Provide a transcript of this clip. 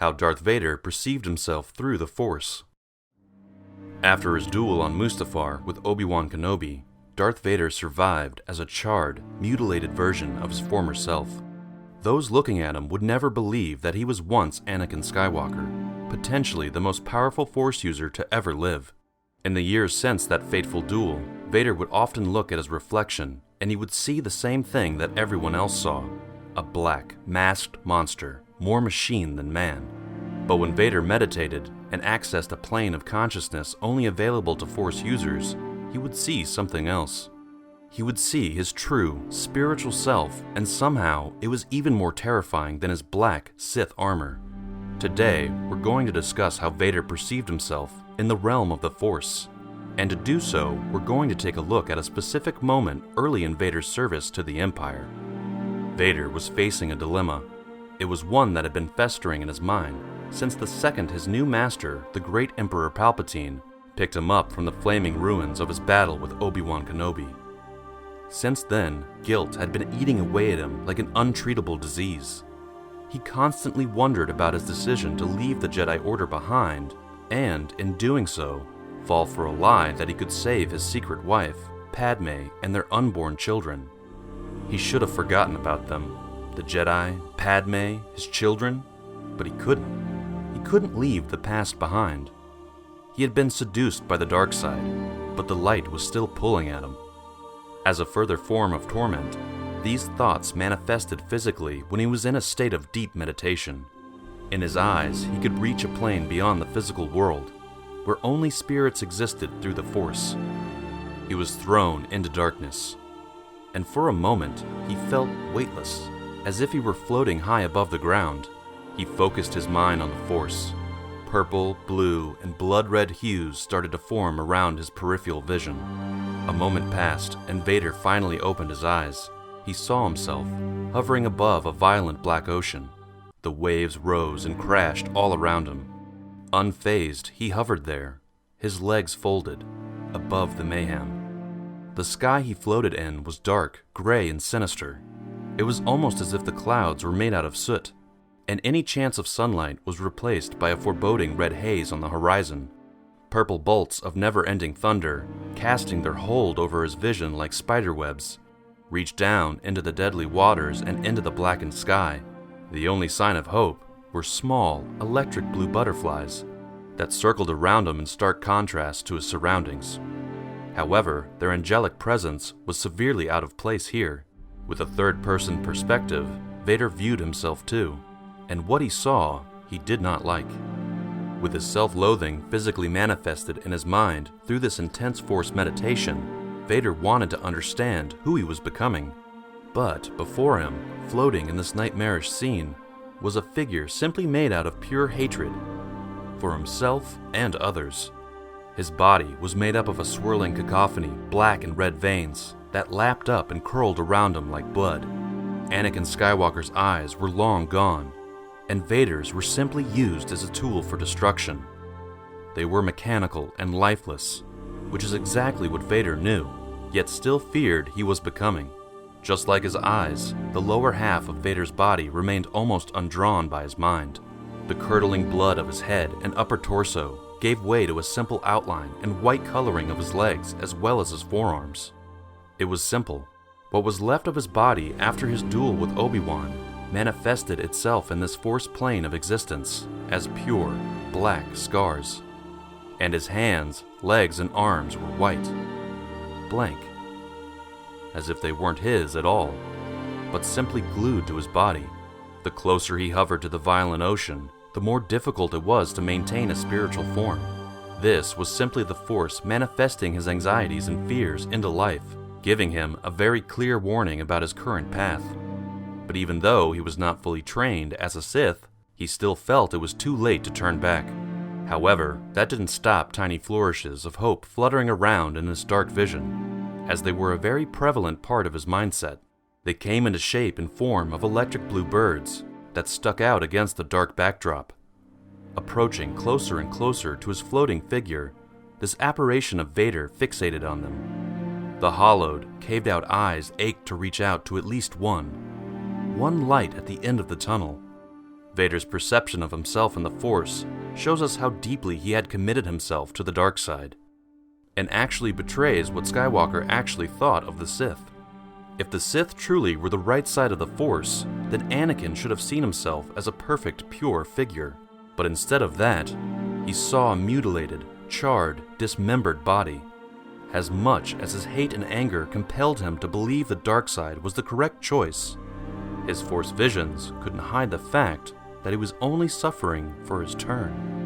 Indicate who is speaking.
Speaker 1: how Darth Vader perceived himself through the Force. After his duel on Mustafar with Obi-Wan Kenobi, Darth Vader survived as a charred, mutilated version of his former self. Those looking at him would never believe that he was once Anakin Skywalker, potentially the most powerful Force user to ever live. In the years since that fateful duel, Vader would often look at his reflection, and he would see the same thing that everyone else saw: a black, masked monster, more machine than man. But when Vader meditated and accessed a plane of consciousness only available to Force users, he would see something else. He would see his true, spiritual self, and somehow it was even more terrifying than his black Sith armor. Today, we're going to discuss how Vader perceived himself in the realm of the Force. And to do so, we're going to take a look at a specific moment early in Vader's service to the Empire. Vader was facing a dilemma. It was one that had been festering in his mind since the second his new master, the great Emperor Palpatine, picked him up from the flaming ruins of his battle with Obi-Wan Kenobi. Since then, guilt had been eating away at him like an untreatable disease. He constantly wondered about his decision to leave the Jedi Order behind, and, in doing so, fall for a lie that he could save his secret wife, Padme, and their unborn children. He should have forgotten about them, the Jedi, Padme, his children, but he couldn't. He couldn't leave the past behind. He had been seduced by the dark side, but the light was still pulling at him. As a further form of torment, these thoughts manifested physically when he was in a state of deep meditation. In his eyes, he could reach a plane beyond the physical world, where only spirits existed through the Force. He was thrown into darkness, and for a moment, he felt weightless, as if he were floating high above the ground. He focused his mind on the Force. Purple, blue, and blood-red hues started to form around his peripheral vision. A moment passed, and Vader finally opened his eyes. He saw himself, hovering above a violent black ocean. The waves rose and crashed all around him. Unfazed, he hovered there, his legs folded, above the mayhem. The sky he floated in was dark, gray, and sinister. It was almost as if the clouds were made out of soot, and any chance of sunlight was replaced by a foreboding red haze on the horizon. Purple bolts of never-ending thunder, casting their hold over his vision like spiderwebs, reached down into the deadly waters and into the blackened sky. The only sign of hope were small, electric blue butterflies that circled around him in stark contrast to his surroundings. However, their angelic presence was severely out of place here. With a third-person perspective, Vader viewed himself too, and what he saw, he did not like. With his self-loathing physically manifested in his mind through this intense Force meditation, Vader wanted to understand who he was becoming. But before him, floating in this nightmarish scene, was a figure simply made out of pure hatred for himself and others. His body was made up of a swirling cacophony, black and red veins that lapped up and curled around him like blood. Anakin Skywalker's eyes were long gone, and Vader's were simply used as a tool for destruction. They were mechanical and lifeless, which is exactly what Vader knew, yet still feared he was becoming. Just like his eyes, the lower half of Vader's body remained almost undrawn by his mind. The curdling blood of his head and upper torso gave way to a simple outline and white coloring of his legs as well as his forearms. It was simple. What was left of his body after his duel with Obi-Wan manifested itself in this Force plane of existence as pure, black scars. And his hands, legs, and arms were white, blank, as if they weren't his at all, but simply glued to his body. The closer he hovered to the violent ocean, the more difficult it was to maintain a spiritual form. This was simply the Force manifesting his anxieties and fears into life, giving him a very clear warning about his current path. But even though he was not fully trained as a Sith, he still felt it was too late to turn back. However, that didn't stop tiny flourishes of hope fluttering around in his dark vision, as they were a very prevalent part of his mindset. They came into shape and form of electric blue birds that stuck out against the dark backdrop. Approaching closer and closer to his floating figure, this apparition of Vader fixated on them. The hollowed, caved-out eyes ached to reach out to at least one light at the end of the tunnel. Vader's perception of himself in the Force shows us how deeply he had committed himself to the dark side, and actually betrays what Skywalker actually thought of the Sith. If the Sith truly were the right side of the Force, then Anakin should have seen himself as a perfect, pure figure. But instead of that, he saw a mutilated, charred, dismembered body. As much as his hate and anger compelled him to believe the dark side was the correct choice, his Force visions couldn't hide the fact that he was only suffering for his turn.